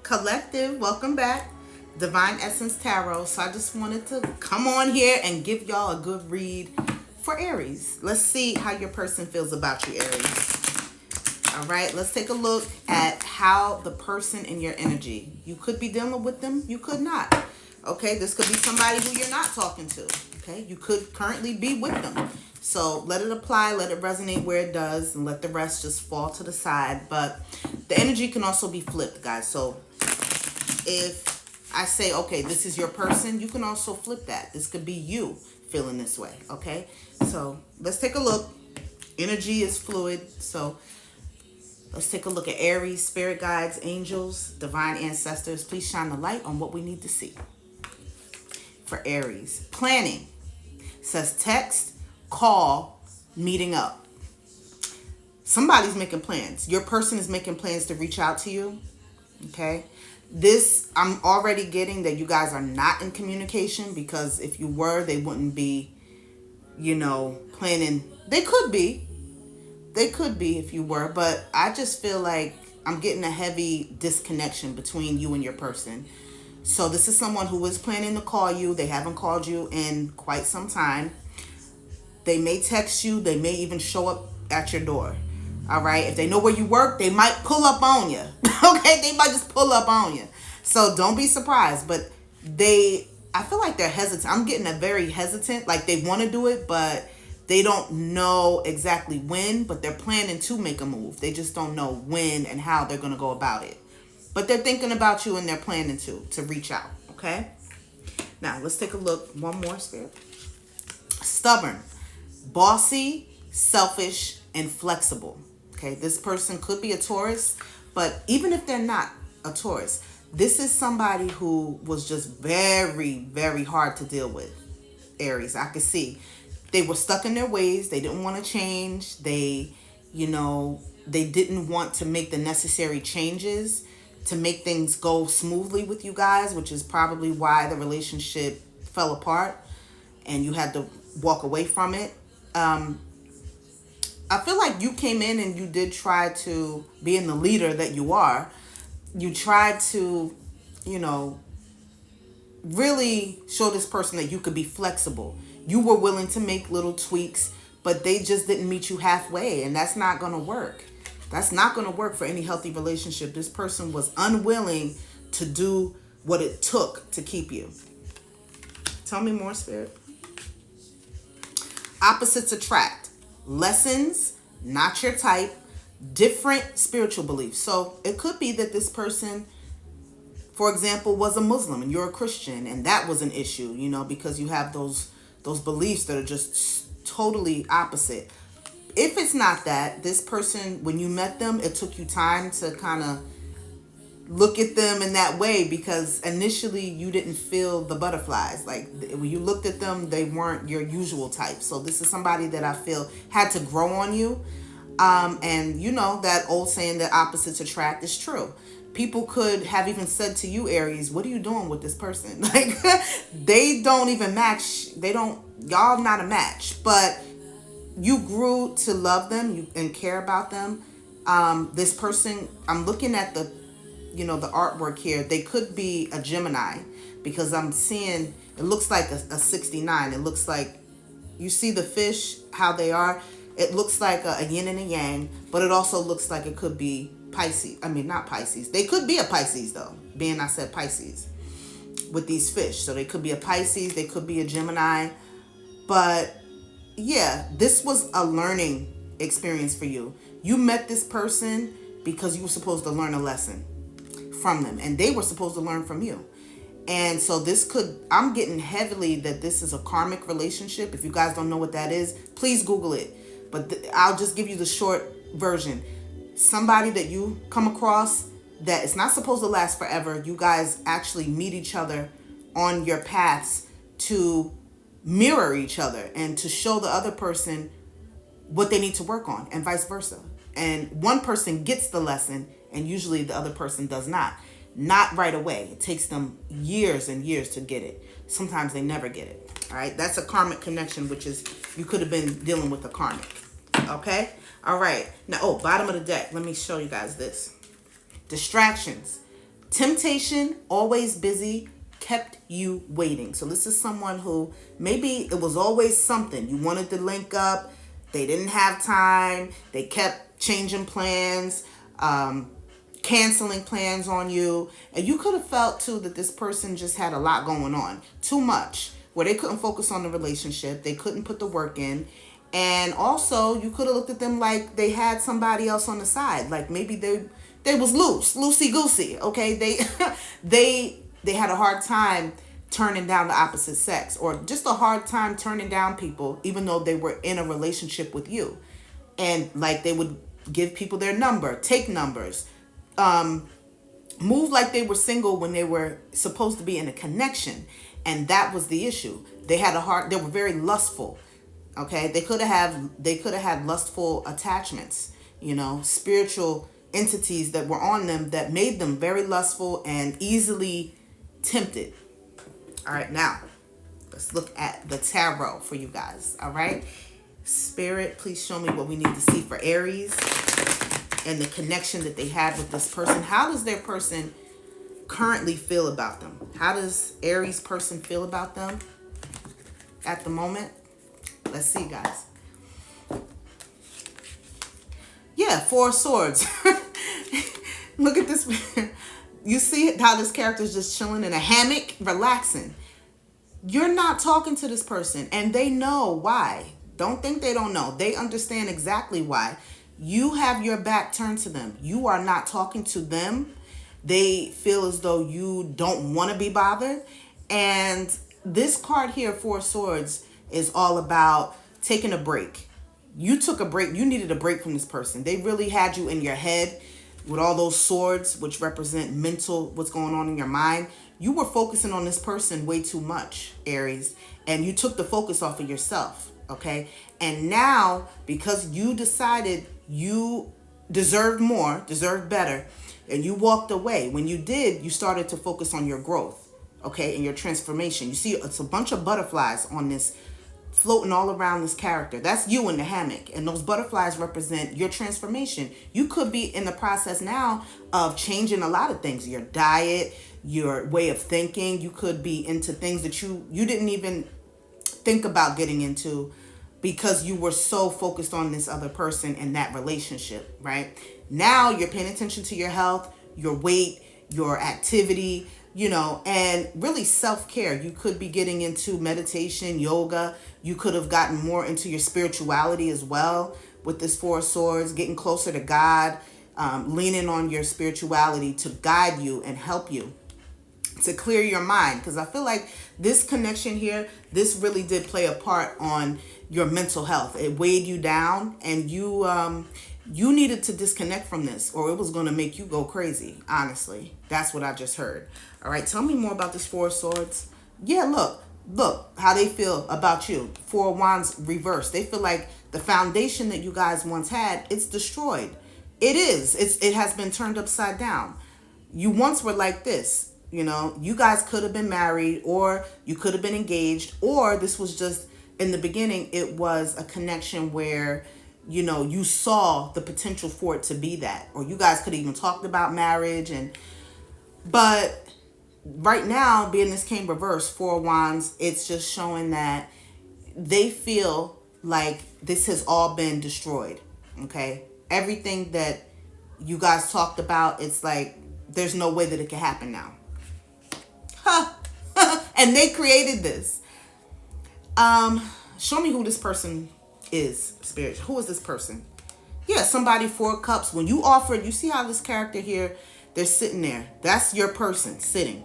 Collective, welcome back. Divine Essence Tarot. So I just wanted to come on here and give y'all a good read for Aries. Let's see how your person feels about you, Aries. All right, let's take a look at how the person in your energy. You could be dealing with them, you could not. Okay, this could be somebody who you're not talking to. Okay, you could currently be with them. So let it apply, let it resonate where it does, and let the rest just fall to the side. But the energy can also be flipped, guys. So if I say, okay, this is your person, you can also flip that. This could be you feeling this way, okay? So let's take a look. Energy is fluid, so let's take a look at Aries, spirit guides, angels, divine ancestors. Please shine the light on what we need to see. For Aries, planning says text, call, meeting up. Somebody's making plans. Your person is making plans to reach out to you, okay? This, I'm already getting that you guys are not in communication, because if you were, they wouldn't be, planning. They could be if you were, but I just feel like I'm getting a heavy disconnection between you and your person. So this is someone who is planning to call you. They haven't called you in quite some time. They may text you. They may even show up at your door. All right. If they know where you work, they might pull up on you. Okay. They might just pull up on you. So don't be surprised. But I feel like they're hesitant. I'm getting a very hesitant, like they want to do it, but they don't know exactly when, but they're planning to make a move. They just don't know when and how they're going to go about it. But they're thinking about you and they're planning to reach out. Okay. Now let's take a look. One more, Spirit. Stubborn, bossy, selfish, and flexible. Okay, this person could be a Taurus, but even if they're not a Taurus, this is somebody who was just very, very hard to deal with, Aries. I could see they were stuck in their ways. They didn't want to change. They didn't want to make the necessary changes to make things go smoothly with you guys, which is probably why the relationship fell apart and you had to walk away from it. I feel like you came in and you did try to, being the leader that you are, you tried to, really show this person that you could be flexible. You were willing to make little tweaks, but they just didn't meet you halfway, and that's not going to work. That's not going to work for any healthy relationship. This person was unwilling to do what it took to keep you. Tell me more, Spirit. Opposites attract. Lessons, not your type, different spiritual beliefs. So it could be that this person, for example, was a Muslim and you're a Christian, and that was an issue, because you have those beliefs that are just totally opposite. If it's not that, this person, when you met them, it took you time to kind of look at them in that way, because initially you didn't feel the butterflies. Like when you looked at them, they weren't your usual type. So this is somebody that I feel had to grow on you. And that old saying that opposites attract is true. People could have even said to you, Aries, what are you doing with this person? Like they don't even match. Y'all not a match, but you grew to love them and care about them. This person, I'm looking at the artwork here. They could be a Gemini, because I'm seeing, it looks like a 69. It looks like, you see the fish, how they are. It looks like a yin and a yang, but it also looks like it could be Pisces. I mean, not Pisces. They could be a Pisces though, being I said Pisces with these fish. So they could be a Pisces. They could be a Gemini. But yeah, this was a learning experience for you. You met this person because you were supposed to learn a lesson from them, and they were supposed to learn from you. And so I'm getting heavily that this is a karmic relationship. If you guys don't know what that is, please Google it. But I'll just give you the short version. Somebody that you come across that it's not supposed to last forever. You guys actually meet each other on your paths to mirror each other and to show the other person what they need to work on, and vice versa. And one person gets the lesson, and usually the other person does not. Not right away. It takes them years and years to get it. Sometimes they never get it. All right. That's a karmic connection, which is, you could have been dealing with a karmic. Okay. All right. Now, bottom of the deck. Let me show you guys this. Distractions. Temptation, always busy, kept you waiting. So this is someone who maybe it was always something. You wanted to link up. They didn't have time. They kept changing plans, canceling plans on you. And you could have felt too that this person just had a lot going on. Too much. Where they couldn't focus on the relationship. They couldn't put the work in. And also you could have looked at them like they had somebody else on the side. Like maybe they was loosey goosey. Okay. They had a hard time turning down the opposite sex, or just a hard time turning down people, even though they were in a relationship with you. And like they would give people their number, take numbers, move like they were single when they were supposed to be in a connection. And that was the issue. They were very lustful. Okay. They could have had lustful attachments, spiritual entities that were on them that made them very lustful and easily tempted. All right, now let's look at the tarot for you guys. All right, Spirit, please show me what we need to see for Aries and the connection that they had with this person. How does their person currently feel about them? How does Aries person feel about them at the moment? Let's see, guys. Yeah, 4 of Swords. Look at this. You see how this character is just chilling in a hammock, relaxing. You're not talking to this person, and they know why. Don't think they don't know. They understand exactly why. You have your back turned to them. You are not talking to them. They feel as though you don't want to be bothered. And this card here, 4 of Swords, is all about taking a break. You took a break. You needed a break from this person. They really had you in your head with all those swords, which represent mental, what's going on in your mind. You were focusing on this person way too much, Aries, and you took the focus off of yourself, okay? And now, because you decided you deserved more, deserved better, and you walked away, when you did, you started to focus on your growth, okay, and your transformation. You see, it's a bunch of butterflies on this, floating all around this character. That's you in the hammock. And those butterflies represent your transformation. You could be in the process now of changing a lot of things. Your diet, your way of thinking. You could be into things that you didn't even think about getting into because you were so focused on this other person and that relationship, right? Now you're paying attention to your health, your weight, your activity, and really self-care. You could be getting into meditation, yoga. You could have gotten more into your spirituality as well with this 4 of Swords, getting closer to God, leaning on your spirituality to guide you and help you to clear your mind. Because I feel like this connection here, this really did play a part on your mental health. It weighed you down, and you needed to disconnect from this, or it was going to make you go crazy. Honestly, that's what I just heard. All right, tell me more about this 4 of Swords. Yeah, look how they feel about you. 4 of Wands reversed. They feel like the foundation that you guys once had, it's destroyed. It is. It has been turned upside down. You once were like this. You guys could have been married, or you could have been engaged, or this was just, in the beginning, it was a connection where you saw the potential for it to be that, or you guys could have even talked about marriage. But right now, being this came reversed, 4 of Wands, it's just showing that they feel like this has all been destroyed. Okay, everything that you guys talked about, it's like there's no way that it can happen now. And they created this. Show me who this person is, Spirit. Who is this person? Yeah, somebody, 4 cups. When you offered, you see how this character here, they're sitting there. That's your person sitting.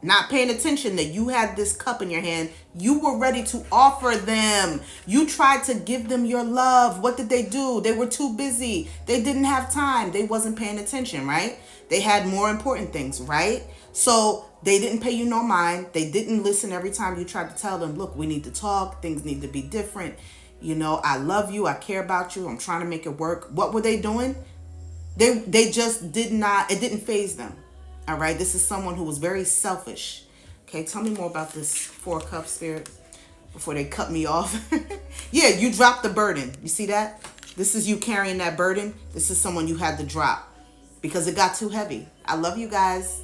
Not paying attention that you had this cup in your hand. You were ready to offer them. You tried to give them your love. What did they do? They were too busy. They didn't have time. They wasn't paying attention, right? They had more important things, right? So they didn't pay you no mind. They didn't listen every time you tried to tell them, look, we need to talk. Things need to be different. I love you. I care about you. I'm trying to make it work. What were they doing? They just did not, it didn't faze them. All right. This is someone who was very selfish. Okay. Tell me more about this 4 cups, Spirit, before they cut me off. Yeah. You dropped the burden. You see that? This is you carrying that burden. This is someone you had to drop because it got too heavy. I love you guys.